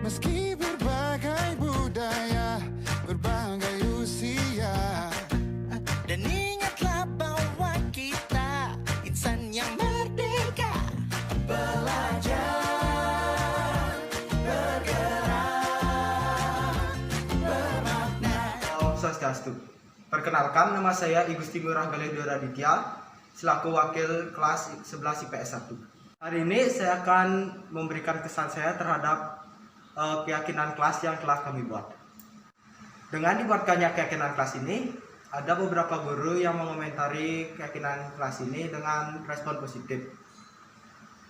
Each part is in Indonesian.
Meski berbagai budaya, berbagai usia, dan ingatlah bahwa kita insan yang merdeka. Belajar, bergerak, bermakna. Om Swastiastu. Perkenalkan, nama saya I Gusti Ngurah Galedo Raditya, selaku wakil kelas 11 IPS 1. Hari ini saya akan memberikan kesan saya terhadap keyakinan kelas yang telah kami buat. Dengan dibuatkannya keyakinan kelas ini, ada beberapa guru yang mengomentari keyakinan kelas ini dengan respon positif.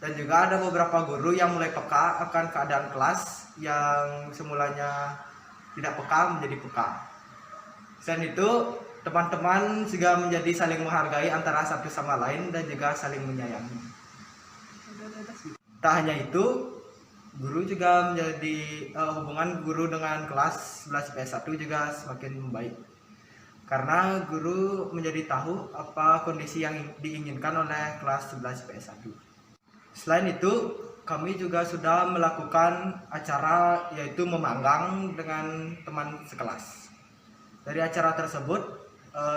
Dan juga ada beberapa guru yang mulai peka akan keadaan kelas yang semulanya tidak peka menjadi peka. Selain itu, teman-teman juga menjadi saling menghargai antara satu sama lain dan juga saling menyayangi. Tak hanya itu, guru juga menjadi hubungan guru dengan kelas 11 IPS 1 juga semakin membaik. Karena guru menjadi tahu apa kondisi yang diinginkan oleh kelas 11 IPS 1. Selain itu, kami juga sudah melakukan acara yaitu memanggang dengan teman sekelas. Dari acara tersebut,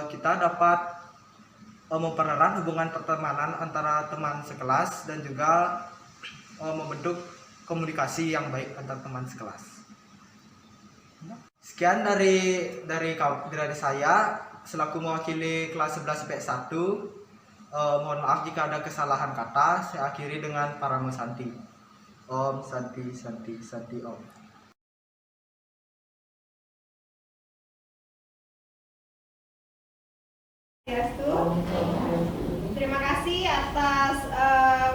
kita dapat mempererat hubungan pertemanan antara teman sekelas dan juga membentuk komunikasi yang baik antar teman sekelas. Sekian dari saya selaku mewakili kelas 11 IPS 1. Mohon maaf jika ada kesalahan kata. Saya akhiri dengan Paramo Santi. Om Santi Santi Santi Om. Terima kasih atas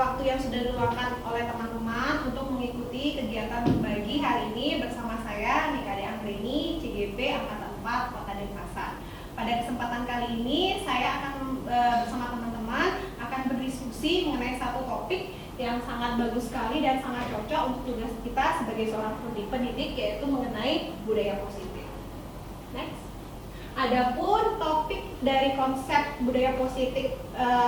waktu yang sudah diluangkan oleh teman-teman untuk mengikuti kegiatan berbagi hari ini bersama saya Nika De Anggreni, CGP Angkatan 4 Kota Denpasar. Pada kesempatan kali ini saya akan bersama teman-teman akan berdiskusi mengenai satu topik yang sangat bagus sekali dan sangat cocok untuk tugas kita sebagai seorang pendidik, yaitu mengenai budaya positif. Next. Adapun topik dari konsep budaya positif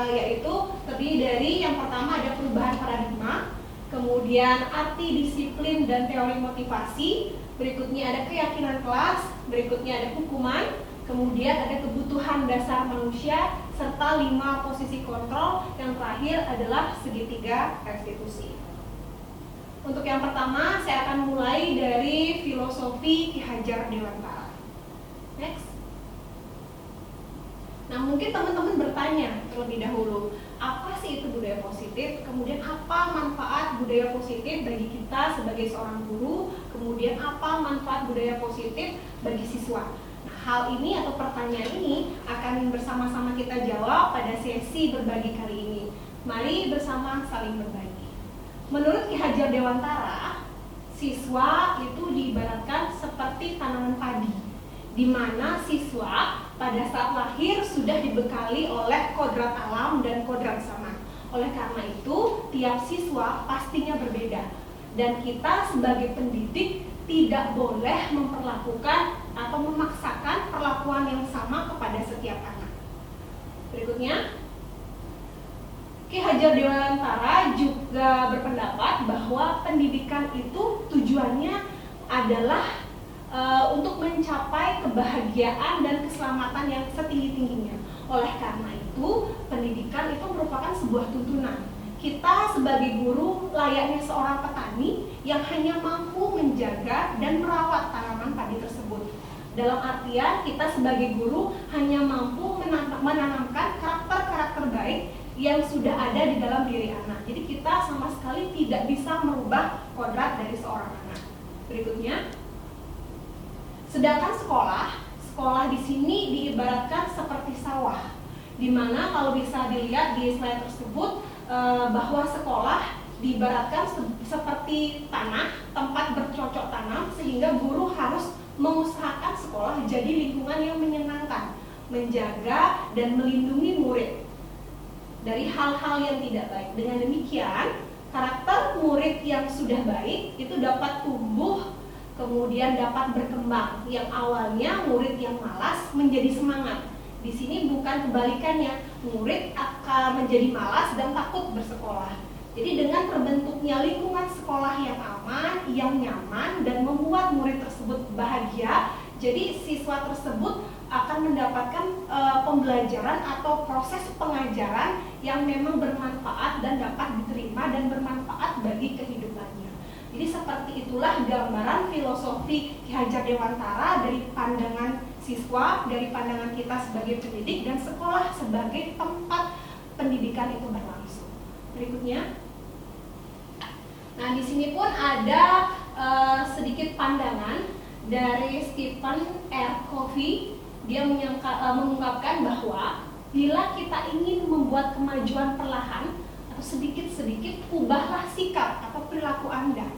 yaitu terdiri dari yang pertama ada perubahan paradigma, kemudian arti disiplin dan teori motivasi, berikutnya ada keyakinan kelas, berikutnya ada hukuman, kemudian ada kebutuhan dasar manusia, serta 5 posisi kontrol, yang terakhir adalah segitiga restitusi. Untuk yang pertama saya akan mulai dari filosofi Ki Hajar Dewantara. Next. Nah, mungkin teman-teman bertanya terlebih dahulu, apa sih itu budaya positif? Kemudian apa manfaat budaya positif bagi kita sebagai seorang guru? Kemudian apa manfaat budaya positif bagi siswa? Nah, hal ini atau pertanyaan ini akan bersama-sama kita jawab pada sesi berbagi kali ini. Mari bersama saling berbagi. Menurut Ki Hajar Dewantara, siswa itu diibaratkan seperti tanaman padi, di mana siswa pada saat lahir sudah dibekali oleh kodrat alam dan kodrat zaman. Oleh karena itu, tiap siswa pastinya berbeda. Dan kita sebagai pendidik tidak boleh memperlakukan atau memaksakan perlakuan yang sama kepada setiap anak. Berikutnya, Ki Hajar Dewantara juga berpendapat bahwa pendidikan itu tujuannya adalah untuk mencapai kebahagiaan dan keselamatan yang setinggi-tingginya. Oleh karena itu, pendidikan itu merupakan sebuah tuntunan. Kita sebagai guru layaknya seorang petani yang hanya mampu menjaga dan merawat tanaman padi tersebut. Dalam artian, kita sebagai guru hanya mampu menanamkan karakter-karakter baik yang sudah ada di dalam diri anak. Jadi kita sama sekali tidak bisa merubah kodrat dari seorang anak. Berikutnya, sedangkan sekolah di sini diibaratkan seperti sawah, di mana kalau bisa dilihat di slide tersebut bahwa sekolah diibaratkan seperti tanah, tempat bercocok tanam, sehingga guru harus mengusahakan sekolah jadi lingkungan yang menyenangkan, menjaga dan melindungi murid dari hal-hal yang tidak baik. Dengan demikian, karakter murid yang sudah baik itu dapat tumbuh, kemudian dapat berkembang. Yang awalnya murid yang malas menjadi semangat. Di sini bukan kebalikannya, murid akan menjadi malas dan takut bersekolah. Jadi dengan terbentuknya lingkungan sekolah yang aman, yang nyaman, dan membuat murid tersebut bahagia, jadi siswa tersebut akan mendapatkan pembelajaran atau proses pengajaran yang memang bermanfaat dan dapat diterima dan bermanfaat bagi kehidupannya. Jadi seperti itulah gambaran filosofi Ki Hajar Dewantara dari pandangan siswa, dari pandangan kita sebagai pendidik, dan sekolah sebagai tempat pendidikan itu berlangsung. Berikutnya. Nah, di sini pun ada sedikit pandangan dari Stephen R. Covey. Dia mengungkapkan bahwa bila kita ingin membuat kemajuan perlahan atau sedikit-sedikit, ubahlah sikap atau perilaku Anda.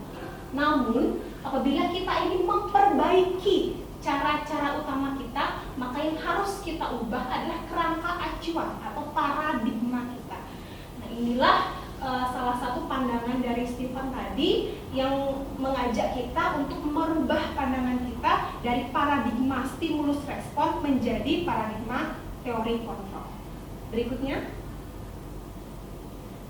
Namun, apabila kita ingin memperbaiki cara-cara utama kita, maka yang harus kita ubah adalah kerangka acuan atau paradigma kita. Nah, inilah salah satu pandangan dari Stephen tadi yang mengajak kita untuk merubah pandangan kita dari paradigma stimulus respon menjadi paradigma teori kontrol. Berikutnya.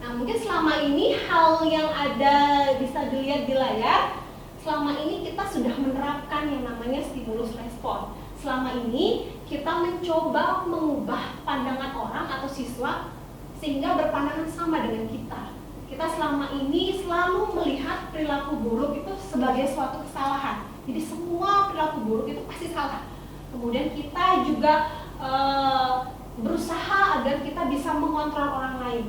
Nah, mungkin selama ini hal yang ada bisa dilihat di layar, selama ini kita sudah menerapkan yang namanya stimulus respon. Selama ini kita mencoba mengubah pandangan orang atau siswa sehingga berpandangan sama dengan kita. Kita selama ini selalu melihat perilaku buruk itu sebagai suatu kesalahan. Jadi semua perilaku buruk itu pasti salah. Kemudian kita juga berusaha agar kita bisa mengontrol orang lain.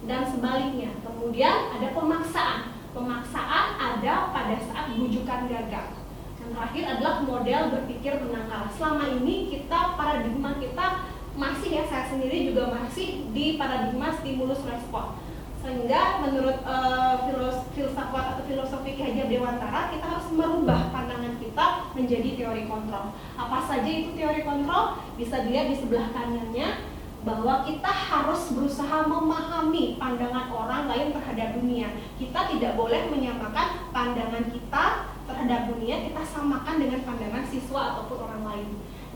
Dan sebaliknya, kemudian ada pemaksaan. Pemaksaan ada pada saat bujukan gagal. Yang terakhir adalah model berpikir menang. Selama ini paradigma kita masih, ya saya sendiri juga masih di paradigma stimulus respon. Sehingga menurut filsafat atau filosofi Ki Hajar Dewantara, kita harus merubah pandangan kita menjadi teori kontrol. Apa saja itu teori kontrol? Bisa dilihat di sebelah kanannya, bahwa kita harus berusaha memahami pandangan orang lain terhadap dunia. Kita tidak boleh menyamakan pandangan kita terhadap dunia, kita samakan dengan pandangan siswa ataupun orang lain.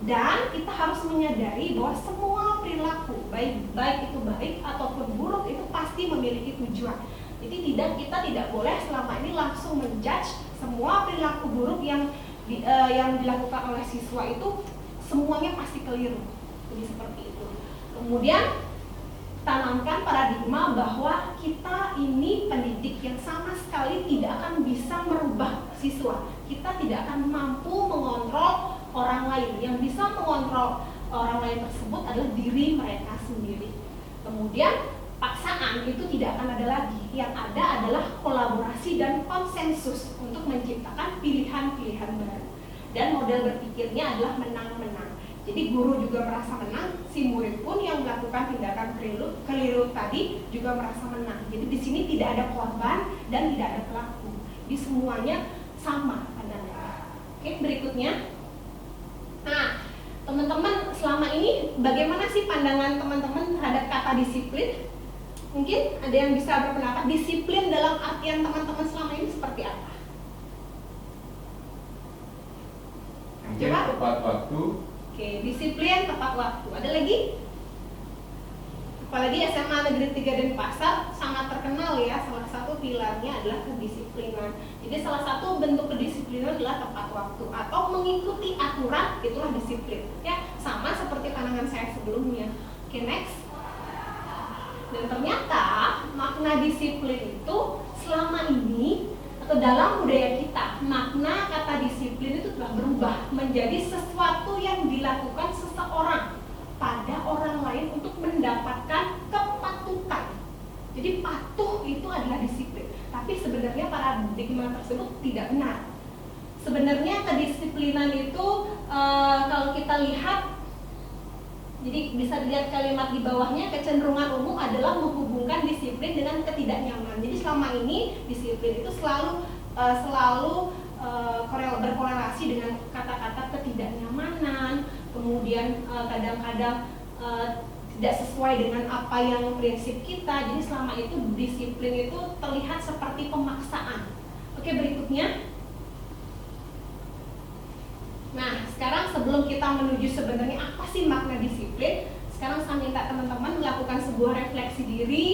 Dan kita harus menyadari bahwa semua perilaku, baik itu baik ataupun buruk, itu pasti memiliki tujuan. Jadi kita tidak boleh selama ini langsung menjudge semua perilaku buruk yang dilakukan oleh siswa itu semuanya pasti keliru. Jadi seperti itu. Kemudian tanamkan paradigma bahwa kita ini pendidik yang sama sekali tidak akan bisa merubah siswa. Kita tidak akan mampu mengontrol orang lain. Yang bisa mengontrol orang lain tersebut adalah diri mereka sendiri. Kemudian paksaan itu tidak akan ada lagi. Yang ada adalah kolaborasi dan konsensus untuk menciptakan pilihan-pilihan baru. Dan model berpikirnya adalah menang-menang. Jadi guru juga merasa menang, si murid pun yang melakukan tindakan keliru tadi juga merasa menang. Jadi di sini tidak ada korban dan tidak ada pelaku. Di semuanya sama pandangannya. Oke, berikutnya. Nah, teman-teman selama ini bagaimana sih pandangan teman-teman terhadap kata disiplin? Mungkin ada yang bisa berpendapat disiplin dalam artian teman-teman selama ini seperti apa? Coba. Tepat waktu. Oke, disiplin tepat waktu. Ada lagi? Apalagi SMA Negeri 3 Denpasar sangat terkenal ya, salah satu pilarnya adalah kedisiplinan. Jadi salah satu bentuk kedisiplinan adalah tepat waktu atau mengikuti aturan, itulah disiplin. Ya, sama seperti pandangan saya sebelumnya. Oke, next. Dan ternyata makna disiplin itu selama ini atau dalam budaya kita, makna kata disiplin itu telah berubah menjadi sesuatu yang dilakukan seseorang pada orang lain untuk mendapatkan kepatutan. Jadi patuh itu adalah disiplin. Tapi sebenarnya paradigma tersebut tidak benar. Sebenarnya kedisiplinan itu kalau kita lihat, jadi bisa dilihat kalimat di bawahnya, kecenderungan umum adalah menghubungkan disiplin dengan ketidaknyamanan. Jadi selama ini disiplin itu selalu berkorelasi dengan kata-kata ketidaknyamanan, kemudian kadang-kadang tidak sesuai dengan apa yang prinsip kita. Jadi selama itu disiplin itu terlihat seperti pemaksaan. Oke, berikutnya. Nah, sekarang sebelum kita menuju sebenarnya apa sih makna disiplin, sekarang saya minta teman-teman melakukan sebuah refleksi diri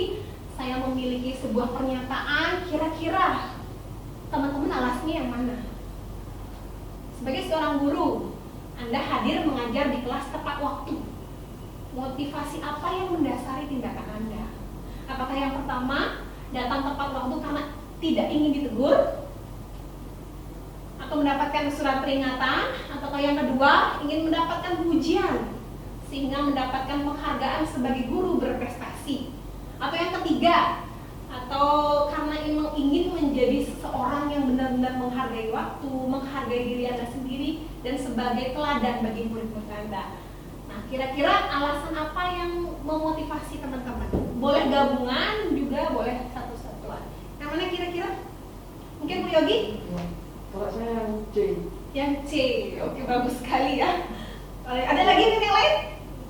saya memiliki sebuah pernyataan, kira-kira teman-teman alasnya yang mana? Sebagai seorang guru, Anda hadir mengajar di kelas tepat waktu. Motivasi apa yang mendasari tindakan Anda? Apakah yang pertama, datang tepat waktu karena tidak ingin ditegur? Atau mendapatkan surat peringatan? Ataukah yang kedua, ingin mendapatkan pujian sehingga mendapatkan penghargaan sebagai guru berprestasi? Atau yang ketiga, atau karena ingin menjadi seseorang yang benar-benar menghargai waktu, menghargai diri Anda sendiri, dan sebagai teladan bagi murid-murid Anda. Nah, kira-kira alasan apa yang memotivasi teman-teman? Boleh gabungan, juga boleh satu-satuan. Yang mana kira-kira? Mungkin Bu Yogi? Kalau saya yang C. Yang C, oke, bagus sekali ya. Ada lagi yang lain?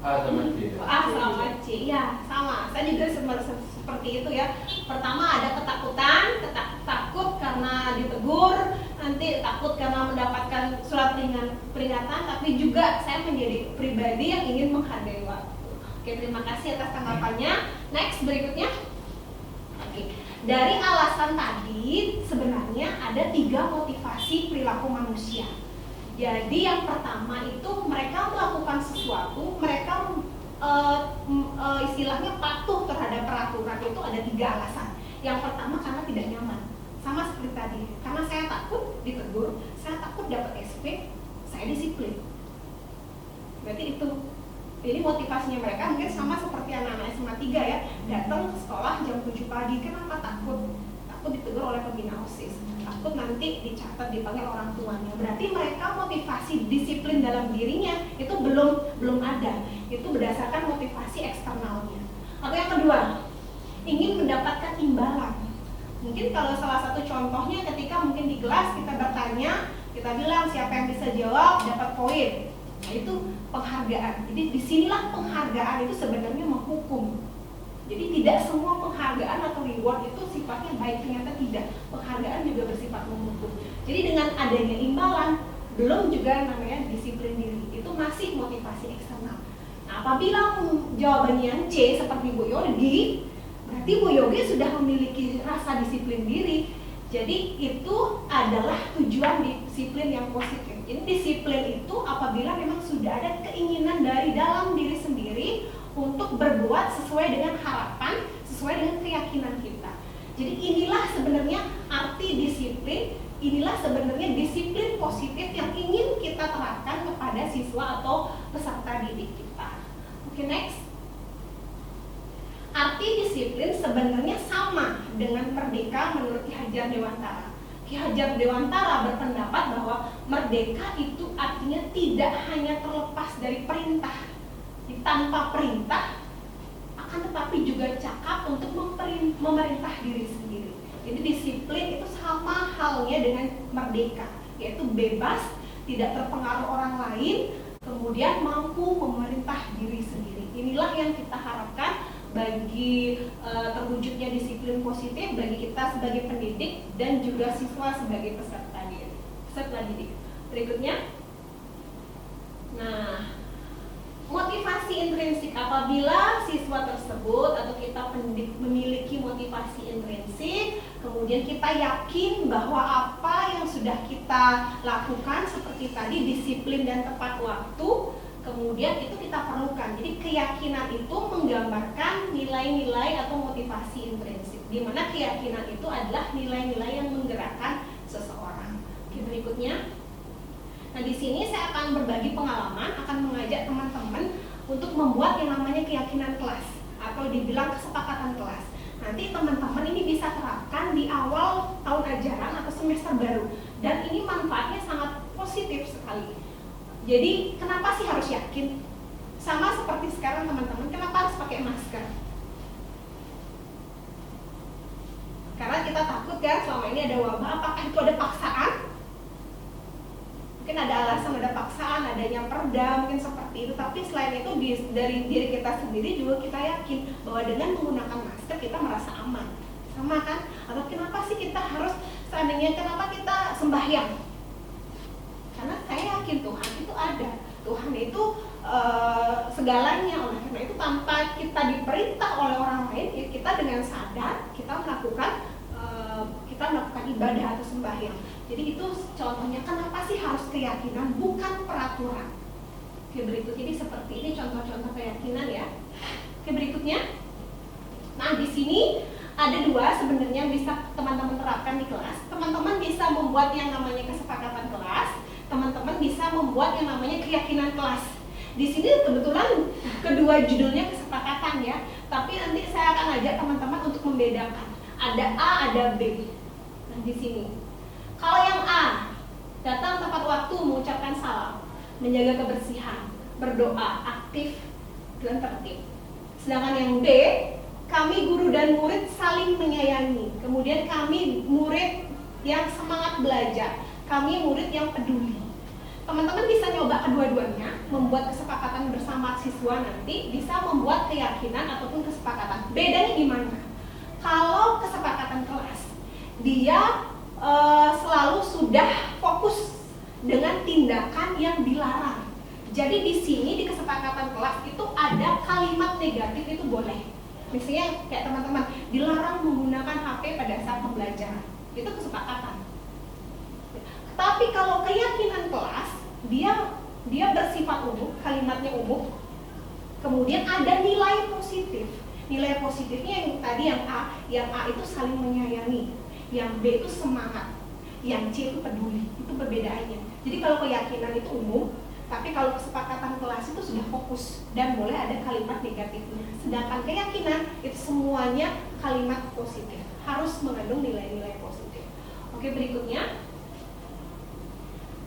A sama C. A sama C, ya sama. Saya juga seperti itu ya. Pertama ada ketakutan, takut karena ditegur, nanti takut karena mendapatkan surat peringatan, tapi juga saya menjadi pribadi yang ingin menghargai waktu. Oke, terima kasih atas tanggapannya. Next, berikutnya. Oke. Dari alasan tadi sebenarnya ada 3 motivasi perilaku manusia. Jadi yang pertama itu mereka melakukan sesuatu, mereka istilahnya patuh terhadap peraturan, itu ada 3 alasan. Yang pertama karena tidak nyaman, sama seperti tadi, karena saya takut ditegur, saya takut dapat SP, saya disiplin. Berarti itu. Jadi motivasinya mereka mungkin sama seperti anak-anak SMA 3 ya, datang ke sekolah jam 7 pagi. Kenapa takut? Takut ditegur oleh pembina OSIS, takut nanti dicatat dipanggil orang tuanya. Berarti mereka motivasi disiplin dalam dirinya itu belum ada. Itu berdasarkan motivasi eksternalnya. Atau yang kedua, ingin mendapatkan imbalan. Mungkin kalau salah satu contohnya ketika mungkin di kelas kita bertanya, kita bilang siapa yang bisa jawab dapat poin. Nah, itu penghargaan. Jadi disinilah penghargaan itu sebenarnya menghukum. Jadi tidak semua penghargaan atau reward itu sifatnya baik, ternyata tidak. Penghargaan juga bersifat menghukum. Jadi dengan adanya imbalan, belum juga namanya disiplin diri. Itu masih motivasi eksternal. Nah, apabila jawabannya yang C seperti Bu Yogi, berarti Bu Yogi sudah memiliki rasa disiplin diri. Jadi itu adalah tujuan disiplin yang positif. Jadi disiplin itu apabila memang sudah ada keinginan dari dalam diri sendiri untuk berbuat sesuai dengan harapan, sesuai dengan keyakinan kita. Jadi inilah sebenarnya arti disiplin, inilah sebenarnya disiplin positif yang ingin kita terapkan kepada siswa atau peserta didik kita. Oke, next. Arti disiplin sebenarnya sama dengan merdeka menurut Ki Hajar Dewantara. Ki Hajar Dewantara berpendapat bahwa merdeka itu artinya tidak hanya terlepas dari perintah, tanpa perintah, akan tetapi juga cakap untuk memerintah diri sendiri. Jadi disiplin itu sama halnya dengan merdeka, yaitu bebas, tidak terpengaruh orang lain, kemudian mampu memerintah diri sendiri. Inilah yang kita harapkan bagi terwujudnya disiplin positif bagi kita sebagai pendidik dan juga siswa sebagai peserta didik. Berikutnya, nah, motivasi intrinsik. Apabila siswa tersebut atau kita pendidik memiliki motivasi intrinsik, kemudian kita yakin bahwa apa yang sudah kita lakukan seperti tadi disiplin dan tepat waktu, kemudian itu kita perlukan. Jadi keyakinan itu menggambarkan nilai-nilai atau motivasi intrinsik, di mana keyakinan itu adalah nilai-nilai yang menggerakkan seseorang. Oke, berikutnya. Nah, di sini saya akan berbagi pengalaman, akan mengajak teman-teman untuk membuat yang namanya keyakinan kelas atau dibilang kesepakatan kelas. Nanti teman-teman ini bisa terapkan di awal tahun ajaran atau semester baru, dan ini manfaatnya sangat positif sekali. Jadi kenapa sih harus yakin? Sama seperti sekarang teman-teman, kenapa harus pakai masker? Karena kita takut kan selama ini ada wabah. Apakah itu ada paksaan? Mungkin ada alasan, ada paksaan, adanya perda, mungkin seperti itu. Tapi selain itu dari diri kita sendiri juga kita yakin bahwa dengan menggunakan masker kita merasa aman. Sama kan? Atau kenapa sih kita harus, seandainya kenapa kita sembahyang? Karena saya yakin Tuhan itu ada. Tuhan itu segalanya. Oleh karena itu tanpa kita diperintah oleh orang lain, ya kita dengan sadar kita melakukan ibadah atau sembahyang. Jadi itu contohnya, kenapa sih harus keyakinan bukan peraturan. Oke, berikut ini seperti ini contoh-contoh keyakinan ya. Oke, berikutnya. Nah, di sini ada dua sebenarnya bisa teman-teman terapkan di kelas. Teman-teman bisa membuat yang namanya kesepakatan kelas, teman-teman bisa membuat yang namanya keyakinan kelas. Di sini kebetulan kedua judulnya kesepakatan ya, tapi nanti saya akan ajak teman-teman untuk membedakan. Ada A, ada B. Nah, di sini. Kalau yang A, datang tepat waktu, mengucapkan salam, menjaga kebersihan, berdoa, aktif, dan tertib. Sedangkan yang B, kami guru dan murid saling menyayangi. Kemudian kami murid yang semangat belajar, kami murid yang peduli. Teman-teman bisa nyoba kedua-duanya, membuat kesepakatan bersama siswa nanti, bisa membuat keyakinan ataupun kesepakatan. Bedanya di mana? Kalau kesepakatan kelas, dia selalu sudah fokus dengan tindakan yang dilarang. Jadi di sini di kesepakatan kelas itu ada kalimat negatif itu boleh. Misalnya kayak teman-teman dilarang menggunakan HP pada saat pembelajaran, itu kesepakatan. Tapi kalau keyakinan kelas, dia bersifat umum, kalimatnya umum. Kemudian ada nilai positif. Nilai positifnya yang tadi yang A itu saling menyayangi, yang B itu semangat, yang C itu peduli. Itu perbedaannya. Jadi kalau keyakinan itu umum, tapi kalau kesepakatan kelas itu sudah fokus dan boleh ada kalimat negatifnya. Sedangkan keyakinan itu semuanya kalimat positif, harus mengandung nilai-nilai positif. Oke, berikutnya.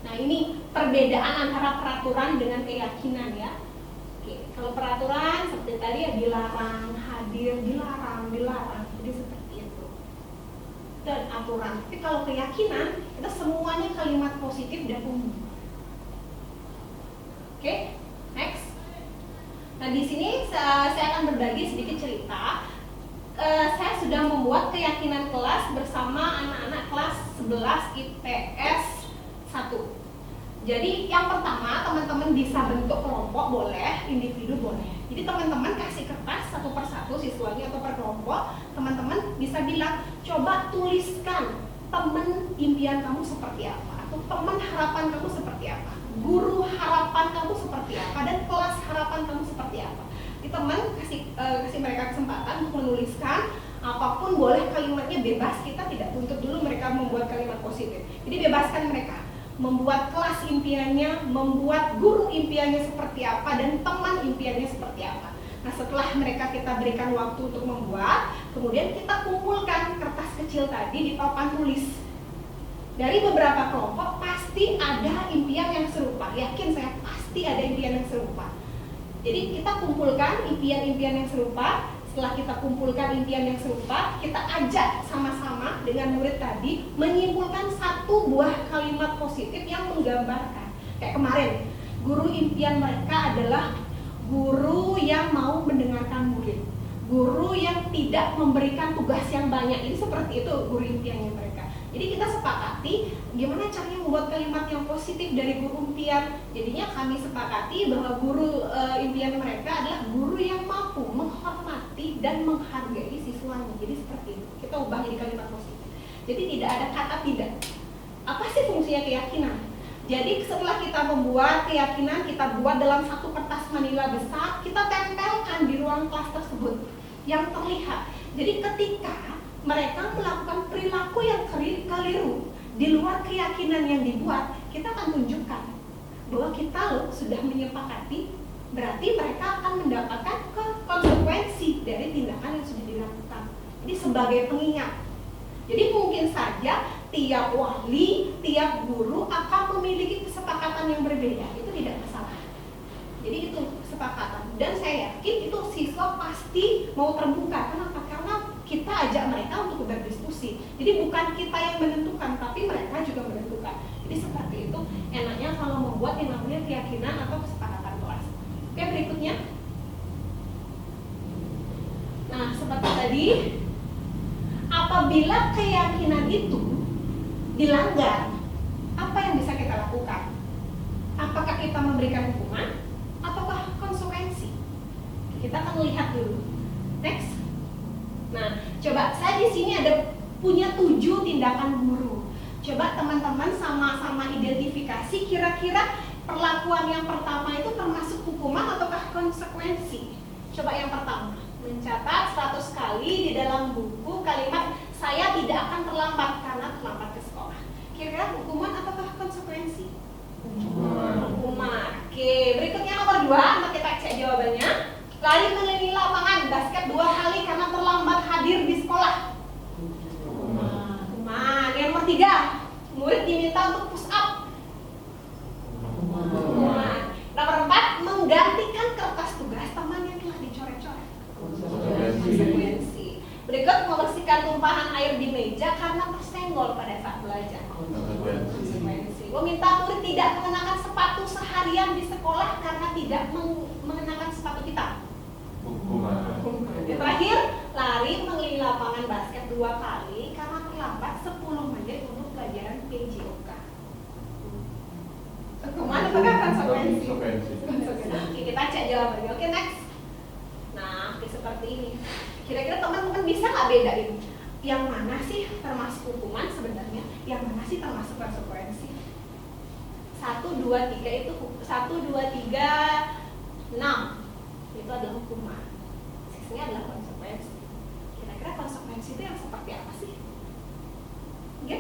Nah, ini perbedaan antara peraturan dengan keyakinan ya. Oke, kalau peraturan seperti tadi ya dilarang, hadir, dilarang. Jadi seperti itu. Dan aturan. Tapi kalau keyakinan itu semuanya kalimat positif dan umum. Oke, next. Nah, di sini saya akan berbagi sedikit cerita. Saya sudah membuat keyakinan kelas bersama anak-anak kelas 11 IPS 1. Jadi yang pertama, teman-teman bisa bentuk kelompok boleh, individu boleh. Jadi teman-teman kasih kertas satu persatu siswanya atau per kelompok, teman-teman bisa bilang, coba tuliskan teman impian kamu seperti apa, atau teman harapan kamu seperti apa, guru harapan kamu seperti apa, dan kelas harapan kamu seperti apa. Jadi teman kasih mereka kesempatan untuk menuliskan, apapun boleh, kalimatnya bebas, kita tidak tuntut dulu mereka membuat kalimat positif. Jadi bebaskan mereka membuat kelas impiannya, membuat guru impiannya seperti apa, dan teman impiannya seperti apa. Nah, setelah mereka kita berikan waktu untuk membuat, kemudian kita kumpulkan kertas kecil tadi di papan tulis. Dari beberapa kelompok pasti ada impian yang serupa, yakin saya pasti ada impian yang serupa. Jadi kita kumpulkan impian-impian yang serupa. Setelah kita kumpulkan impian yang serupa, kita ajak sama-sama dengan murid tadi menyimpulkan satu buah kalimat positif yang menggambarkan. Kayak kemarin, guru impian mereka adalah guru yang mau mendengarkan murid, guru yang tidak memberikan tugas yang banyak. Ini seperti itu guru impiannya mereka. Jadi kita sepakati gimana caranya membuat kalimat yang positif dari guru impian. Jadinya kami sepakati bahwa guru impian mereka adalah guru yang mampu menghormati dan menghargai siswanya. Jadi seperti itu. Kita ubah jadi kalimat positif. Jadi tidak ada kata tidak. Apa sih fungsinya keyakinan? Jadi setelah kita membuat keyakinan, kita buat dalam satu kertas manila besar, kita tempelkan di ruang kelas tersebut yang terlihat. Jadi ketika mereka melakukan perilaku yang keliru di luar keyakinan yang dibuat, kita akan tunjukkan bahwa kita sudah menyepakati, berarti mereka akan mendapatkan konsekuensi dari tindakan yang sudah dilakukan. Jadi sebagai pengingat. Jadi mungkin saja tiap wali, tiap guru akan memiliki kesepakatan yang berbeda. Itu tidak masalah. Jadi itu kesepakatan. Dan saya yakin itu siswa pasti mau terbuka. Kenapa? Karena kita ajak mereka untuk berdiskusi. Jadi bukan kita yang menentukan, tapi mereka juga menentukan. Jadi seperti itu enaknya kalau membuat yang namanya keyakinan atau kesepakatan kelas. Oke, berikutnya. Nah, seperti tadi, apabila keyakinan itu dilanggar, apa yang bisa kita lakukan? Apakah kita memberikan hukuman ataukah konsekuensi? Kita akan lihat dulu. Next. Nah, coba saya di sini ada punya 7 tindakan guru. Coba teman-teman sama-sama identifikasi kira-kira perlakuan yang pertama itu termasuk hukuman ataukah konsekuensi. Coba yang pertama, mencatat 100 kali di dalam buku kalimat saya tidak akan terlambat karena terlambat ke sekolah. Kira-kira hukuman ataukah konsekuensi? Hukuman. Oke, berikutnya nomor 2, mari kita cek jawabannya. Lari keliling lapangan basket 2 kali karena terlambat hadir di sekolah. Hukuman. Yang nomor 3, murid diminta untuk push up. Hukuman. Nomor 4, menggantikan kertas tugas teman yang telah dicoret-coret. Konsekuensi. Berikut, membersihkan tumpahan air di meja karena tersenggol pada saat belajar. Konsekuensi. Meminta murid tidak mengenakan sepatu seharian di sekolah karena tidak mengenakan sepatu hitam. Hukuman. Yang terakhir, lari mengelilingi lapangan basket 2 kali karena terlambat 10 menit untuk pelajaran PJOK. Hukuman apakah konsekuensi? Oke, kita cek jawabannya. Oke, next. Nah, seperti ini. Kira-kira teman-teman bisa nggak bedain yang mana sih termasuk hukuman sebenarnya, yang mana sih termasuk konsekuensi? 1, 2, 3 itu 1, 2, 3, 6 itu adalah hukuman. Sisanya adalah konsekuensi. Kira-kira konsekuensi itu yang seperti apa sih? Oke?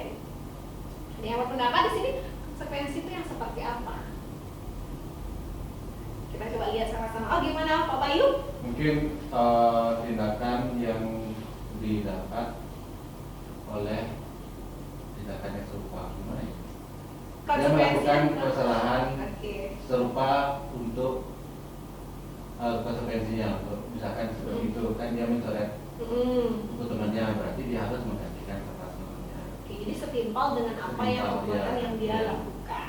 Ada yang berpendapat di sini? Konsekuensi itu yang seperti apa? Kita coba lihat sama-sama. Oh, gimana Pak Bayu? Mungkin tindakan yang didapat oleh tindakan yang serupa, gimana ya? Dia melakukan kesalahan serupa untuk konsekuensinya. Misalkan seperti itu kan dia mencoret buku temannya, berarti dia harus menggantikan kertas temannya. Oke, jadi setimpal dengan apa yang perbuatan yang dia lakukan.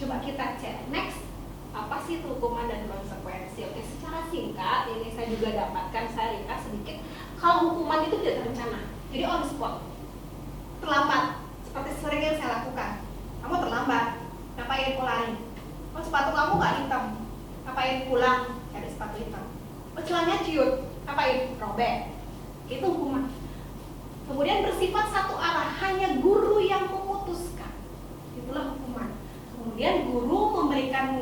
Coba kita cek next, apa sih itu hukuman dan konsekuensi? Oke, secara singkat ini saya juga dapatkan, saya ringkas sedikit. Kalau hukuman itu tidak terencana, jadi on the spot, terlambat, seperti sering yang saya lakukan. Kamu terlambat, ngapain kau lari? Oh, sepatu kamu nggak hitam, ngapain pulang? Ada sepatu hitam. Oh, celananya ciut, ngapain? Robek. Itu hukuman. Kemudian bersifat satu arah, hanya guru yang memutuskan. Itulah hukuman. Kemudian guru memberikan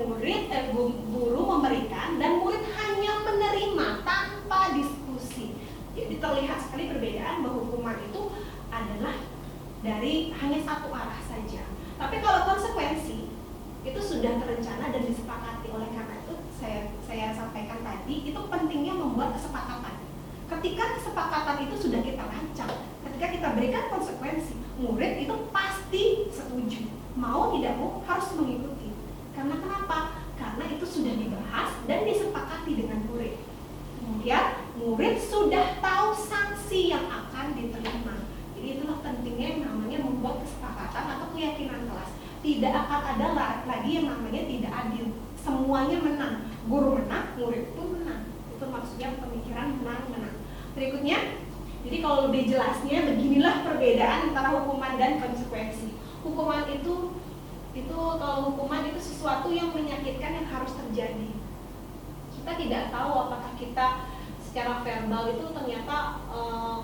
dan murid hanya menerima tanpa diskusi. Jadi terlihat sekali perbedaan bahwa hukuman itu adalah dari hanya satu arah saja. Tapi kalau konsekuensi itu sudah terencana dan disepakati. Oleh karena itu saya sampaikan tadi, itu pentingnya membuat kesepakatan. Ketika kesepakatan itu sudah kita rancang, ketika kita berikan konsekuensi, murid itu pasti setuju, mau tidak mau harus mengikuti. Karena kenapa? Karena itu sudah dibahas dan disepakati dengan murid. Kemudian murid sudah tahu sanksi yang akan diterima. Jadi itulah pentingnya yang namanya membuat kesepakatan atau keyakinan kelas. Tidak akan ada lagi yang namanya tidak adil. Semuanya menang. Guru menang, murid pun menang. Itu maksudnya pemikiran menang-menang. Berikutnya, jadi kalau lebih jelasnya beginilah perbedaan antara hukuman dan konsekuensi. Hukuman itu kalau hukuman itu sesuatu yang menyakitkan yang harus terjadi. Kita tidak tahu apakah kita secara verbal itu ternyata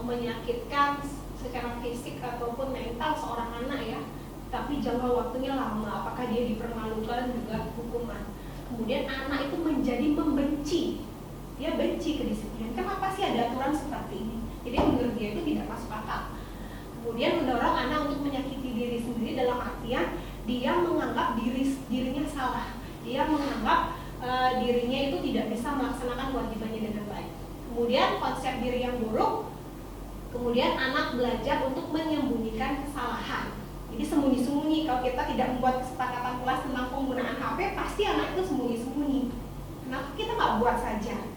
menyakitkan secara fisik ataupun mental seorang anak ya. Tapi jangka waktunya lama, apakah dia dipermalukan juga hukuman. Kemudian anak itu menjadi membenci, dia benci kedisiplinan. Kenapa sih ada aturan seperti ini? Jadi menurut dia itu tidak masuk akal. Kemudian mendorong anak untuk menyakiti diri sendiri dalam artian dia menganggap dirinya salah. Dia menganggap dirinya itu tidak bisa melaksanakan kewajibannya dengan baik. Kemudian konsep diri yang buruk. Kemudian anak belajar untuk menyembunyikan kesalahan. Jadi sembunyi-sembunyi, kalau kita tidak membuat kesepakatan kelas tentang penggunaan HP, pasti anak itu sembunyi-sembunyi. Kenapa kita nggak buat saja?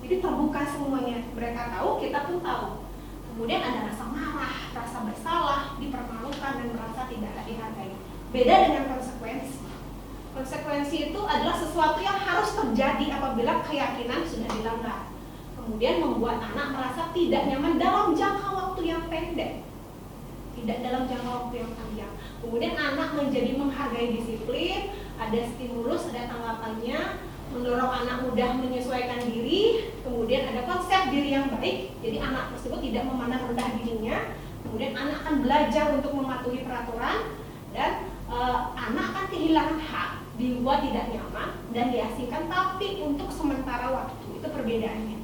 Jadi terbuka semuanya, mereka tahu, kita pun tahu. Kemudian ada rasa marah, rasa bersalah, dipermalukan dan merasa tidak dihargai. Beda dengan konsekuensi. Konsekuensi itu adalah sesuatu yang harus terjadi apabila keyakinan sudah dilanggar. Kemudian membuat anak merasa tidak nyaman dalam jangka waktu yang pendek. Tidak dalam jangka waktu yang panjang. Kemudian anak menjadi menghargai disiplin, ada stimulus, ada tanggapannya. mendorong anak mudah menyesuaikan diri, kemudian ada konsep diri yang baik, jadi anak tersebut tidak memandang rendah dirinya, kemudian anak akan belajar untuk mematuhi peraturan, dan anak akan kehilangan hak, dibuat tidak nyaman dan diasingkan, tapi untuk sementara waktu. Itu perbedaannya.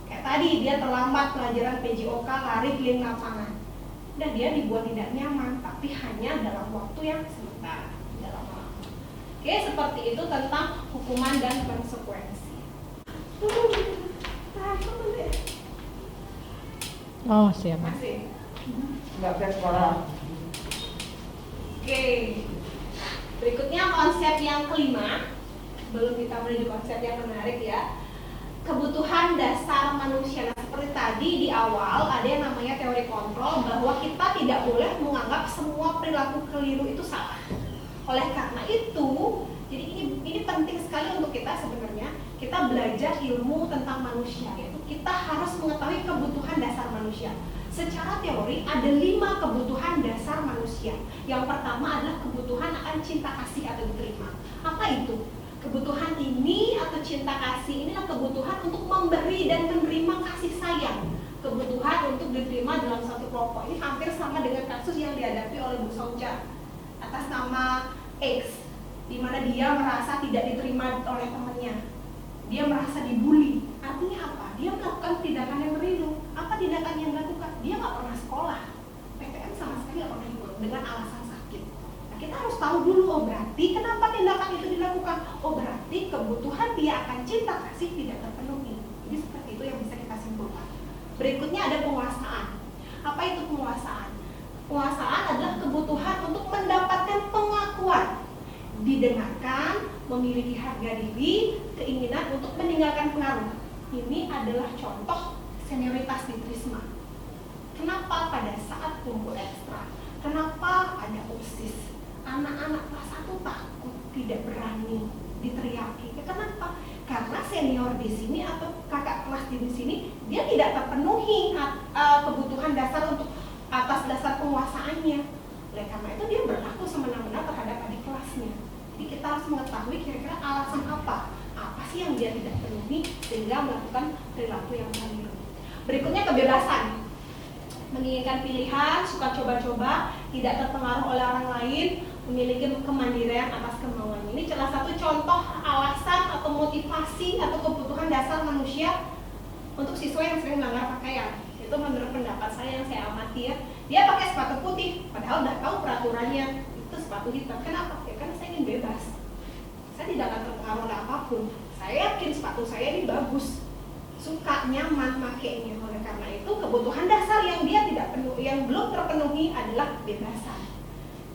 Kayak tadi dia terlambat pelajaran PJOK, lari keliling lapangan, dan dia dibuat tidak nyaman, tapi hanya dalam waktu yang sementara, dalam waktu. Oke, seperti itu tentang hukuman dan konsekuensi. Oh, siap. Masih. Nggak fair sekolah. Oke, berikutnya konsep yang kelima. Belum kita menuju konsep yang menarik ya. Kebutuhan dasar manusia. Nah, seperti tadi di awal ada yang namanya teori kontrol, bahwa kita tidak boleh menganggap semua perilaku keliru itu salah. Oleh karena itu, jadi ini penting sekali untuk kita sebenarnya. Kita belajar ilmu tentang manusia, yaitu kita harus mengetahui kebutuhan dasar manusia. Secara teori ada 5 kebutuhan dasar manusia. Yang pertama adalah kebutuhan akan cinta kasih atau diterima. Apa itu? Kebutuhan ini atau cinta kasih inilah kebutuhan untuk memberi dan menerima kasih sayang. Kebutuhan untuk diterima dalam satu kelompok. Ini hampir sama dengan kasus yang dihadapi oleh Bu Sonja atas nama X, di mana dia merasa tidak diterima oleh temannya. Dia merasa dibully. Artinya apa? Dia melakukan tindakan yang merindu. Apa tindakan yang dilakukan? Dia nggak pernah sekolah. PTN sama sekali nggak pernah ikut dengan alasan sakit. Nah, kita harus tahu dulu, oh berarti kenapa tindakan itu dilakukan? Oh berarti kebutuhan dia akan cinta kasih tidak terpenuhi. Jadi seperti itu yang bisa kita simpulkan. Berikutnya ada penguasaan. Apa itu penguasaan? Penguasaan adalah kebutuhan untuk mendapatkan pengakuan, didengarkan, memiliki harga diri, keinginan untuk meninggalkan pengaruh. Ini adalah contoh senioritas di Trisma. Kenapa pada saat kumpul ekstra? Kenapa ada OSIS? Anak-anak kelas 1 takut, tidak berani diteriaki. Kenapa? Karena senior di sini atau kakak kelas di sini dia tidak terpenuhi kebutuhan dasar untuk atas dasar penguasaannya. Oleh karena itu dia berlaku semena-mena terhadap adik kelasnya. Jadi kita harus mengetahui kira-kira alasan apa sih yang dia tidak penuhi sehingga melakukan perilaku yang keliru. Berikutnya kebebasan. Menginginkan pilihan, suka coba-coba, tidak terpengaruh oleh orang lain, memiliki kemandirian atas kemauannya. Ini salah satu contoh alasan atau motivasi atau kebutuhan dasar manusia untuk siswa yang sering melanggar pakaian. Itu menurut pendapat saya yang saya amati ya. Dia pakai sepatu putih, padahal udah tahu peraturannya itu sepatu hitam. Kenapa? Ya karena saya ingin bebas. Saya tidak akan terpengaruh oleh apapun. Saya yakin sepatu saya ini bagus, suka, nyaman makainya. Oleh karena itu kebutuhan dasar yang dia tidak penuh, yang belum terpenuhi adalah kebebasan.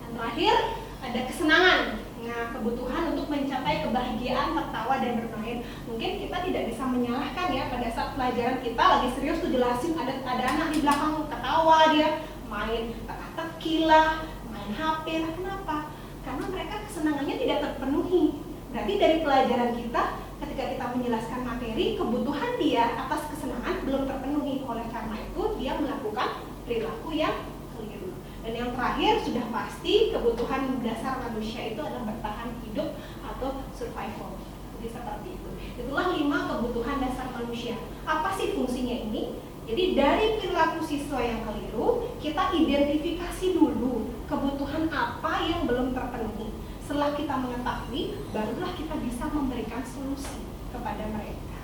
Dan terakhir ada kesenangan. Nah, kebutuhan untuk mencapai kebahagiaan, tertawa dan bermain. Mungkin kita tidak bisa menyalahkan ya pada saat pelajaran kita lagi serius tuh jelasin ada anak di belakang ketawa dia main teka-teki lah, main HP lah. Kenapa? Karena mereka kesenangannya tidak terpenuhi. Berarti dari pelajaran kita ketika kita menjelaskan materi, kebutuhan dia atas kesenangan belum terpenuhi. Oleh karena itu dia melakukan perilaku yang keliru. Dan yang terakhir sudah pasti kebutuhan dasar manusia itu adalah bertahan hidup atau survival. Jadi seperti itu. Itulah 5 kebutuhan dasar manusia. Apa sih fungsinya ini? Jadi dari perilaku siswa yang keliru, kita identifikasi dulu kebutuhan apa yang belum terpenuhi. Setelah kita mengetahui, barulah kita bisa memberikan solusi kepada mereka.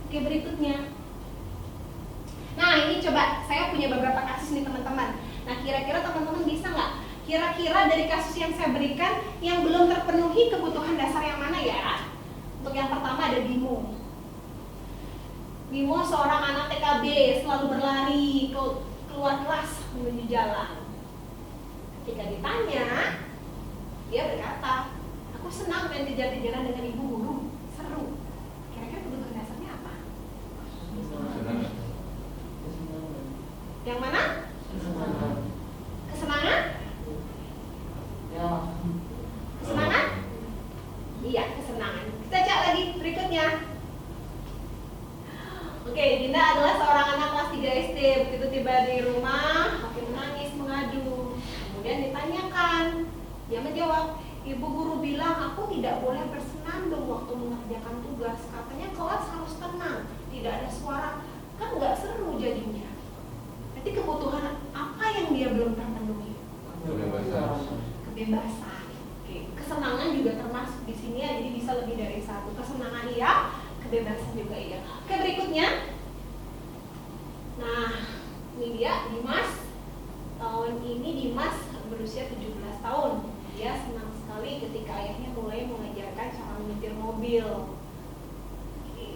Oke, berikutnya. Nah, ini coba saya punya beberapa kasus nih teman-teman. Nah, kira-kira teman-teman bisa nggak? Kira-kira dari kasus yang saya berikan yang belum terpenuhi kebutuhan dasar yang mana ya? Untuk yang pertama ada Bimo. Bimo seorang anak TKB, selalu berlari keluar kelas menuju jalan. Ketika ditanya, dia berkata, aku senang main kejar-kejaran dengan ibu guru, seru. Kira-kira kebutuhan dasarnya apa? Yang mana? Kesenangan? Kesenangan? Iya, kesenangan. Kita cek lagi berikutnya. Oke, Dinda adalah seorang anak kelas 3 SD. Begitu tiba di rumah, makin menangis, mengadu. Kemudian ditanyakan, dia menjawab, Ibu guru bilang aku tidak boleh bersenandung waktu mengerjakan tugas. Katanya kelas harus tenang, tidak ada suara. Kan nggak seru jadinya. Jadi kebutuhan apa yang dia belum terpenuhi? Kebebasan. Oke. Kesenangan juga termasuk di sini ya. Jadi bisa lebih dari satu. Kesenangan iya, kebebasan juga iya. Oke, berikutnya. Nah, ini dia Dimas. Tahun ini Dimas berusia 17 tahun. Dia senang sekali ketika ayahnya mulai mengajarkan cara menyetir mobil. Oke.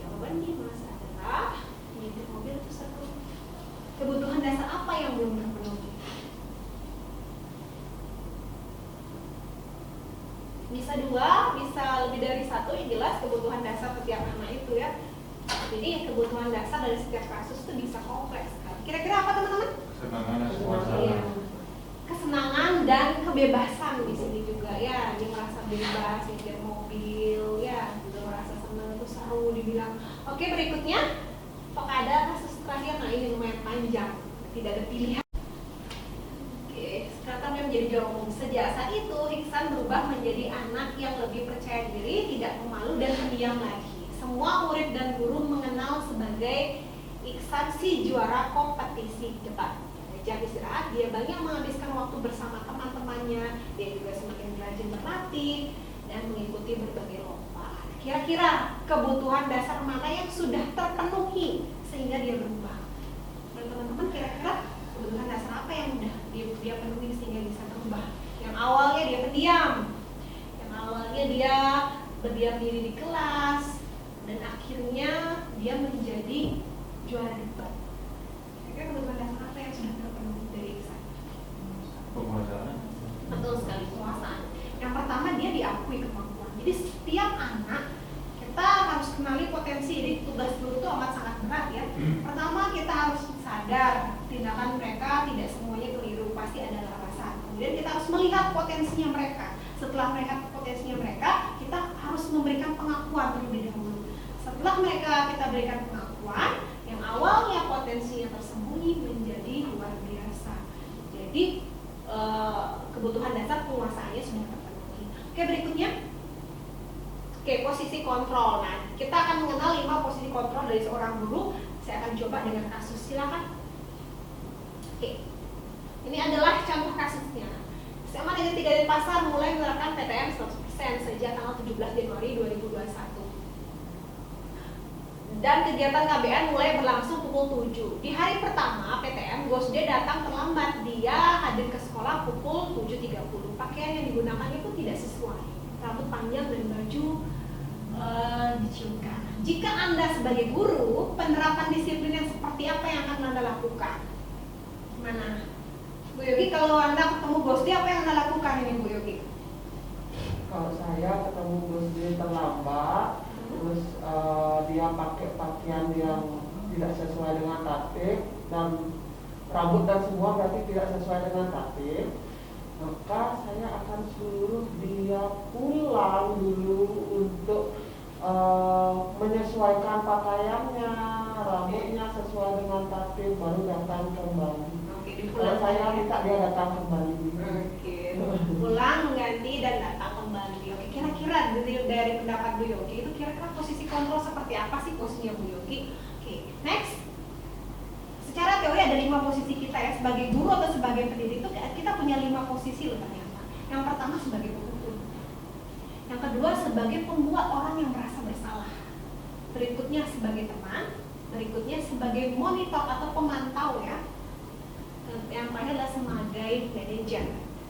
Jawaban Dimas adalah menyetir mobil itu seru. Kebutuhan dasar apa yang belum terpenuhi? Bisa dua, bisa lebih dari satu. Yang jelas kebutuhan dasar setiap anak itu ya. Jadi kebutuhan dasar dari setiap kasus itu bisa kompleks. Kira-kira apa teman-teman? Iya. Kesenangan dan kebebasan di sini juga ya. Dia merasa bebas nyetir mobil ya, juga merasa senang, itu seru dibilang. Oke, berikutnya apakah ada kasus terakhir? Nah, ini lumayan panjang, tidak ada pilihan. Oke, sekarang dia menjadi juara umum. Sejak saat itu Iksan berubah menjadi anak yang lebih percaya diri, tidak pemalu dan pendiam lagi. Semua murid dan guru mengenal sebagai Iksan si juara kompetisi debat. Jam istirahat dia banyak menghabiskan waktu bersama teman-temannya. Dia juga semakin rajin berlatih dan mengikuti berbagai lomba. Kira-kira kebutuhan dasar mana yang sudah terpenuhi sehingga dia berubah? Dan teman-teman kira-kira kebutuhan dasar apa yang udah dia penuhi sehingga bisa berubah? Yang awalnya dia pendiam, yang awalnya dia berdiam diri di kelas, dan akhirnya dia menjadi juara debat. Kira-kira kebutuhan dasar apa yang sudah terpenuhi dari Iksan? Penguasaan. Betul sekali, penguasaan. Yang pertama dia diakui kemampuan. Jadi setiap anak kita harus kenali potensi. Jadi tugas guru itu amat sangat berat ya. Pertama kita harus sadar tindakan mereka tidak semuanya keliru, pasti ada alasan. Kemudian kita harus melihat potensinya mereka. Setelah melihat potensinya mereka, kita harus memberikan pengakuan terlebih dahulu. Setelah mereka kita berikan pengakuan, yang awalnya potensinya tersembunyi menjadi luar biasa. Jadi kebutuhan dasar penguasaannya sudah terpenuhi. Oke, berikutnya. Oke, posisi kontrol. Nah, kita akan mengenal 5 posisi kontrol dari seorang guru. Saya akan coba dengan kasus. Silakan. Oke. Ini adalah contoh kasusnya. SMA Negeri 3 Denpasar mulai menerapkan PTM 100% sejak tanggal 17 Januari 2021. Dan kegiatan KBN mulai berlangsung pukul 7. Di hari pertama PTM, Gosde datang terlambat. Dia hadir ke sekolah pukul 7.30. Pakaian yang digunakan itu tidak sesuai. Rambut panjang dan baju diciumkan. Jika Anda sebagai guru, penerapan disiplin yang seperti apa yang akan Anda lakukan? Mana? Bu Yogi, kalau Anda ketemu Gosde, apa yang Anda lakukan ini Bu Yogi? Kalau saya ketemu Gosde terlambat, terus dia pakai pakaian yang tidak sesuai dengan tatip dan rambut dan semua berarti tidak sesuai dengan tatip, maka saya akan suruh dia pulang dulu untuk menyesuaikan pakaiannya, rambutnya sesuai dengan tatip, baru datang kembali. Kalau saya minta dia datang kembali. Oke, pulang mengganti dan datang kembali. Oke, kira-kira dari pendapat Bu Yogi itu kira-kira posisi kontrol seperti apa sih posisinya Bu Yogi? Oke, next. Secara teori ada 5 posisi kita ya, sebagai guru atau sebagai pendidik itu kita punya 5 posisi loh ternyata. Yang pertama sebagai pemukul, yang kedua sebagai pembuat orang yang merasa bersalah, berikutnya sebagai teman, berikutnya sebagai monitor atau pemantau ya, yang terakhir adalah sebagai manajer.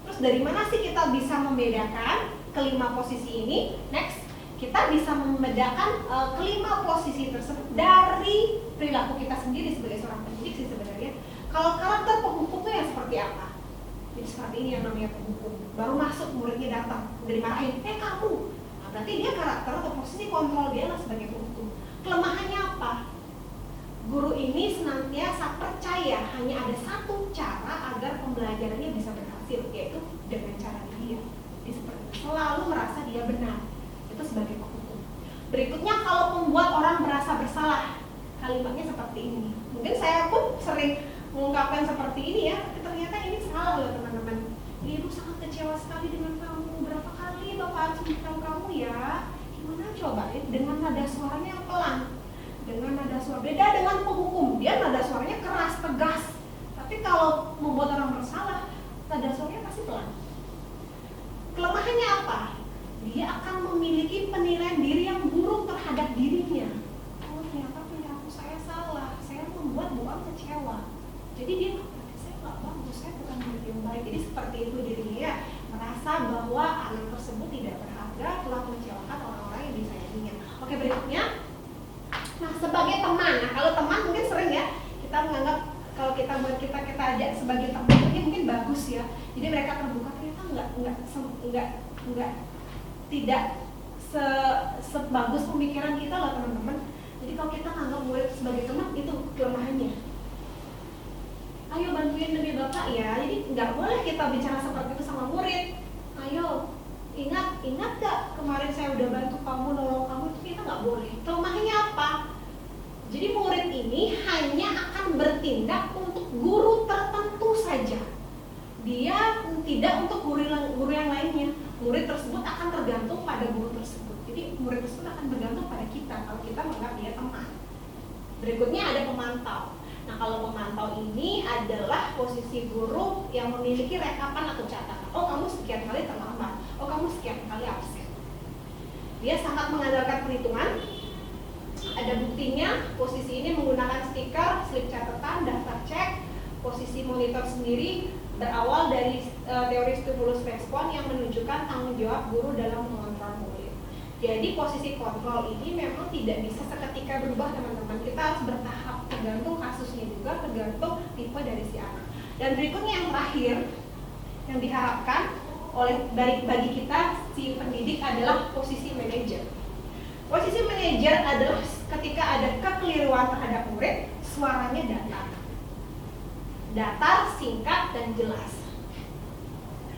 Terus dari mana sih kita bisa membedakan kelima posisi ini? Next, kita bisa membedakan kelima posisi tersebut dari perilaku kita sendiri sebagai seorang pendidik sih sebenarnya. Kalau karakter penghukum itu yang seperti apa? Jadi seperti ini yang namanya penghukum. Baru masuk muridnya datang, udah dimarahin, kamu. Nah, berarti dia karakter atau posisi kontrol dia lah sebagai penghukum. Kelemahannya apa? Guru ini senantiasa percaya hanya ada satu cara agar pembelajarannya bisa berhasil, yaitu dengan cara dia. Dia seperti itu, selalu merasa dia benar. Itu sebagai penghukum. Berikutnya kalau membuat orang merasa bersalah, kalimatnya seperti ini. Mungkin saya pun sering mengungkapkan seperti ini ya, tapi ternyata ini salah loh teman-teman. Ibu sangat kali dengan kamu, berapa kali Bapak harus memberitahu kamu ya. Gimana coba dengan nada suaranya yang pelan, dengan nada suara beda dengan penghukum, dia nada suaranya keras, tegas. Tapi kalau membuat orang bersalah, nada suaranya pasti pelan. Kelemahannya apa? Dia akan memiliki penilaian diri yang buruk terhadap dirinya. Oh ternyata perilaku saya salah, saya membuat Bu Am kecewa. Jadi dia berarti saya nggak bagus, saya bukan murid yang baik. Jadi seperti itu dirinya ya, merasa bahwa anak tersebut tidak berharga, telah mengecewakan orang-orang yang disayanginya. Oke berikutnya, nah sebagai teman, nah kalau teman mungkin sering ya kita menganggap kalau kita buat kita ajak sebagai teman ini mungkin bagus ya. Jadi mereka terbuka, ternyata enggak tidak sebagus pemikiran kita loh teman-teman. Jadi kalau kita anggap murid sebagai teman, itu kelemahannya. Ayo bantuin demi Bapak ya. Jadi nggak boleh kita bicara seperti itu sama murid. Ayo, ingat gak kemarin saya udah bantu kamu, nolong kamu, itu kita nggak boleh. Kelemahannya apa? Jadi murid ini hanya akan bertindak untuk guru tertentu saja. Dia tidak untuk guru yang lainnya. Murid tersebut akan tergantung pada guru tersebut. Jadi murid tersebut akan bergantung pada kita kalau kita menganggap dia teman. Berikutnya ada pemantau. Nah kalau pemantau ini adalah posisi guru yang memiliki rekapan atau catatan. Oh kamu sekian kali terlambat. Oh kamu sekian kali absen. Dia sangat mengandalkan perhitungan. Ada buktinya, posisi ini menggunakan stiker, slip catatan, daftar cek. Posisi monitor sendiri berawal dari teori stimulus respon yang menunjukkan tanggung jawab guru dalam mengontrol murid. Jadi posisi kontrol ini memang tidak bisa seketika berubah teman-teman. Kita harus bertahap, tergantung kasusnya juga, tergantung tipe dari si anak. Dan berikutnya yang terakhir yang diharapkan bagi kita si pendidik adalah posisi manajer. Posisi manajer adalah ketika ada kekeliruan terhadap murid, suaranya datar, singkat, dan jelas.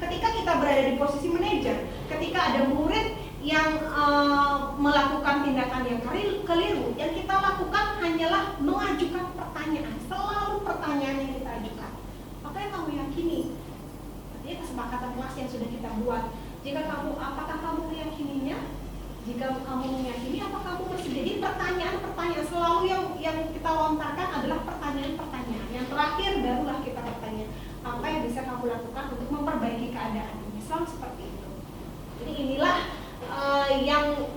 Ketika kita berada di posisi manajer, ketika ada murid yang melakukan tindakan yang keliru, yang kita lakukan hanyalah mengajukan pertanyaan. Selalu pertanyaan yang kita ajukan. Apa yang kamu yakini? Artinya kesepakatan kelas yang sudah kita buat. Apakah kamu meyakininya? Jika kamu meyakini, apa kamu bersedia? Jadi pertanyaan-pertanyaan selalu yang kita lontarkan adalah pertanyaan-pertanyaan. Yang terakhir barulah kita bertanya, apa yang bisa kamu lakukan untuk memperbaiki keadaan ini? Selalu seperti itu. Jadi inilah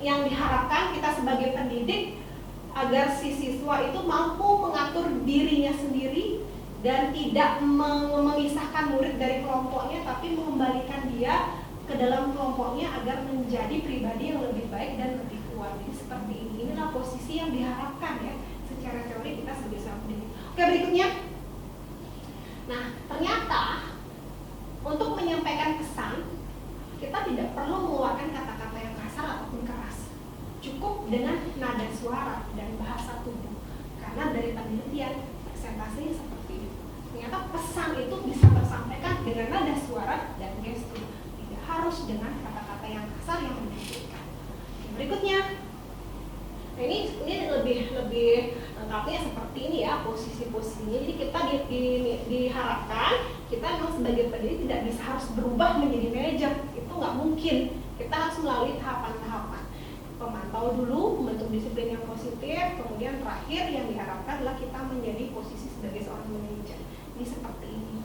yang diharapkan kita sebagai pendidik agar si siswa itu mampu mengatur dirinya sendiri dan tidak memisahkan murid dari kelompoknya, tapi mengembalikan dia ke dalam kelompoknya agar menjadi pribadi yang lebih baik dan lebih kuat. Jadi seperti ini, inilah posisi yang diharapkan ya secara teori kita sebagai seorang pendidik. Oke berikutnya, nah ternyata untuk menyampaikan pesan kita tidak perlu mengeluarkan kata-kata yang kasar ataupun keras. Cukup dengan nada suara dan bahasa tubuh. Karena dari penelitian presentasinya seperti itu. Ternyata pesan itu bisa tersampaikan dengan nada suara dan gestur. Harus dengan kata-kata yang kasar yang menyakitkan. Berikutnya, nah ini lebih lengkapnya seperti ini ya posisi-posisinya. Jadi kita diharapkan kita memang sebagai pendidik tidak bisa harus berubah menjadi manajer. Itu nggak mungkin. Kita harus melalui tahapan-tahapan. Pemantau dulu, membentuk disiplin yang positif, kemudian terakhir yang diharapkan adalah kita menjadi posisi sebagai seorang manajer. Ini seperti ini.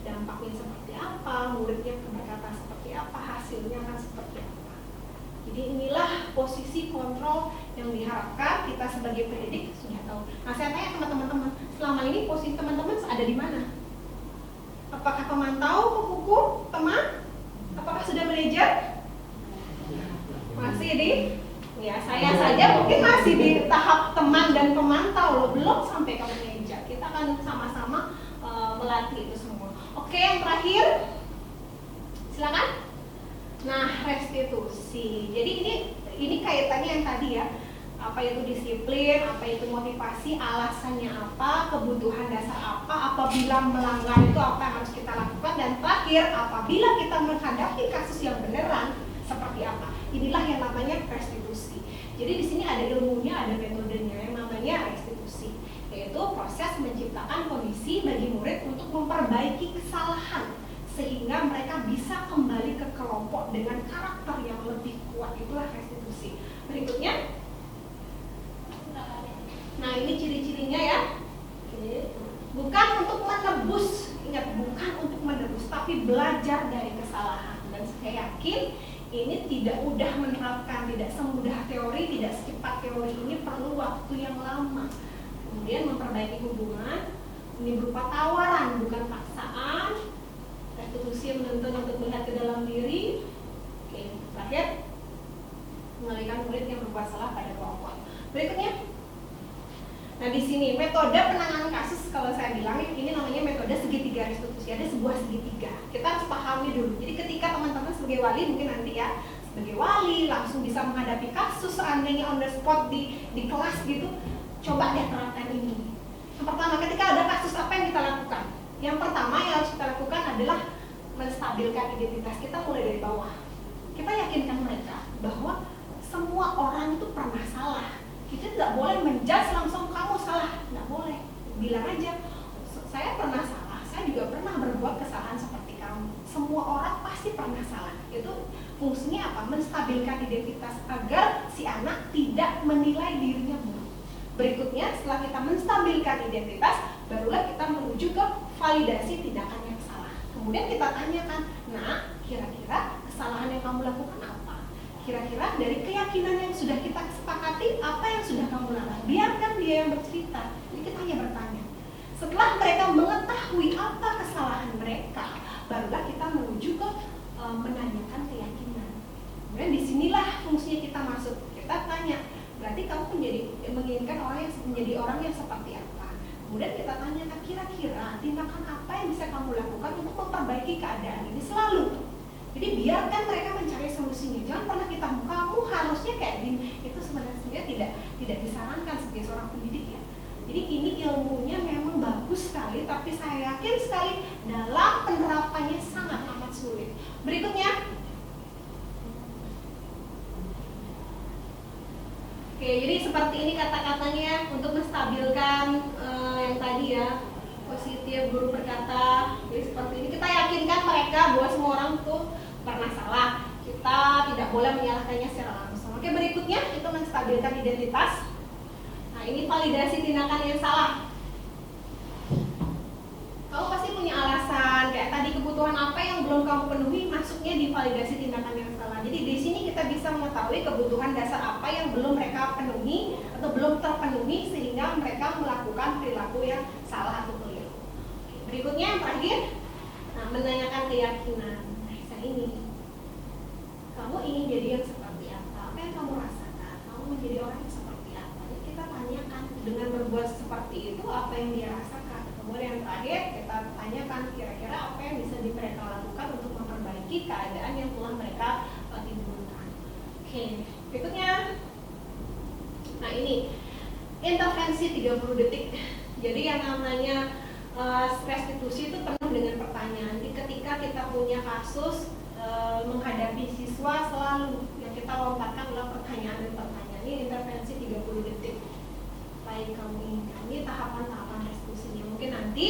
Dampaknya seperti apa, muridnya berkata seperti apa, hasilnya akan seperti apa. Jadi inilah posisi kontrol yang diharapkan kita sebagai pendidik sudah tahu. Nah saya tanya sama teman-teman, selama ini posisi teman-teman ada di mana? Apakah pemantau, penghukum, teman? Apakah sudah manajer? Masih di? Ya saya saja mungkin masih di tahap teman dan pemantau, belum sampai ke manajer. Kita akan sama-sama melatih itu semua. Oke, yang terakhir, silakan. Nah, restitusi. Jadi ini kaitannya yang tadi ya. Apa itu disiplin, apa itu motivasi, alasannya apa, kebutuhan dasar apa, apabila melanggar itu apa yang harus kita lakukan, dan terakhir apabila kita menghadapi kasus yang beneran seperti apa. Inilah yang namanya restitusi. Jadi di sini ada ilmunya, ada metodenya yang namanya restitusi. Yaitu proses menciptakan kondisi bagi murid untuk memperbaiki kesalahan sehingga mereka bisa kembali ke kelompok dengan karakter yang lebih kuat. Itulah restitusi. Berikutnya, nah ini ciri-cirinya ya. Bukan untuk menebus, ingat, bukan untuk menebus, tapi belajar dari kesalahan. Dan saya yakin ini tidak mudah menerapkan, tidak semudah teori, tidak secepat teori. Ini perlu waktu yang lama. Kemudian memperbaiki hubungan, ini berupa tawaran, bukan paksaan. Restitusi menuntun untuk melihat ke dalam diri. Oke, terakhir, mengalihkan murid yang berbuat salah pada kelompok. Berikutnya, nah di sini metode penanganan kasus, kalau saya bilang ini namanya metode segitiga restitusi. Ada sebuah segitiga. Kita harus pahami dulu. Jadi ketika teman-teman sebagai wali, mungkin nanti ya sebagai wali langsung bisa menghadapi kasus seandainya on the spot di kelas gitu, coba deh terapkan ini. Yang pertama, ketika ada kasus, apa yang kita lakukan? Yang pertama yang harus kita lakukan adalah menstabilkan identitas kita mulai dari bawah. Kita yakinkan mereka bahwa semua orang itu pernah salah. Kita tidak boleh menjudge langsung kamu salah, tidak boleh. Bilang aja, saya pernah salah, saya juga pernah berbuat kesalahan seperti kamu. Semua orang pasti pernah salah. Itu fungsinya apa? Menstabilkan identitas agar si anak tidak menilai dirinya buruk. Berikutnya, setelah kita menstabilkan identitas, barulah kita menuju ke validasi tindakan yang salah. Kemudian kita tanyakan, nah kira-kira kesalahan yang kamu lakukan apa? Kira-kira dari keyakinan yang sudah kita sepakati, apa yang sudah kamu lakukan? Biarkan dia yang bercerita. Jadi kita hanya bertanya. Setelah mereka mengetahui apa kesalahan mereka, barulah kita menuju ke menanyakan keyakinan. Kemudian disinilah fungsinya kita masuk. Kita tanya, berarti kamu menginginkan menjadi orang yang seperti apa? Kemudian kita tanyakan, kira-kira tindakan apa yang bisa kamu lakukan untuk memperbaiki keadaan ini selalu. Jadi biarkan mereka mencari solusinya. Jangan pernah kita, kamu harusnya kayak gini. Itu sebenarnya tidak disarankan sebagai seorang pendidik ya. Jadi ini ilmunya memang bagus sekali, tapi saya yakin sekali dalam penerapannya sangat amat sulit. Berikutnya, oke, jadi seperti ini kata-katanya untuk menstabilkan yang tadi ya, positif. Guru berkata, jadi seperti ini kita yakinkan mereka bahwa semua orang tuh pernah salah. Kita tidak boleh menyalahkannya secara langsung. Oke, berikutnya itu menstabilkan identitas. Nah, ini validasi tindakan yang salah. Kamu pasti punya alasan, kayak tadi kebutuhan apa yang belum kamu penuhi, masuknya di validasi tindakan yang salah. Jadi di sini kita bisa mengetahui kebutuhan dasar apa yang belum mereka penuhi atau belum terpenuhi sehingga mereka melakukan perilaku yang salah atau keliru. Berikutnya yang terakhir, nah, menanyakan keyakinan. Nah, ini, kamu ingin jadi yang seperti apa? Apa yang kamu rasakan? Kamu menjadi orang yang seperti apa? Jadi kita tanyakan dengan berbuat seperti itu apa yang dia rasakan. Kemudian yang terakhir kita tanyakan kira-kira apa yang bisa mereka lakukan untuk memperbaiki keadaan yang telah mereka timbulkan. Oke, berikutnya, nah ini intervensi 30 detik. Jadi yang namanya restitusi itu penuh dengan pertanyaan. Jadi ketika kita punya kasus menghadapi siswa, selalu yang kita lontarkan adalah pertanyaan dan pertanyaan. Ini intervensi 30 detik. Baik kamu inginkan, ini tahapan-tahapan restitusinya. Mungkin nanti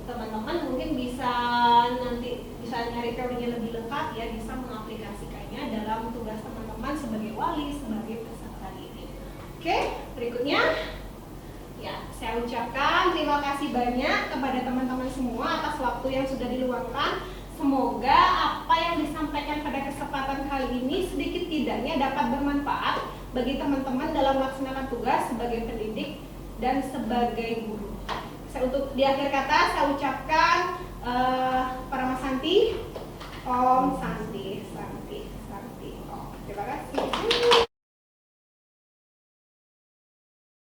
teman-teman mungkin bisa nyari teorinya lebih lengkap ya, bisa mengaplikasikannya dalam tugas teman-teman sebagai wali, sebagai peserta didik. Oke, berikutnya. Ya, saya ucapkan terima kasih banyak kepada teman-teman semua atas waktu yang sudah diluangkan. Semoga apa yang disampaikan pada kesempatan kali ini sedikit tidaknya dapat bermanfaat bagi teman-teman dalam melaksanakan tugas sebagai pendidik dan sebagai guru. Untuk di akhir kata saya ucapkan Parama Santi, Om Santi, Santi, Santi. Om. Terima kasih.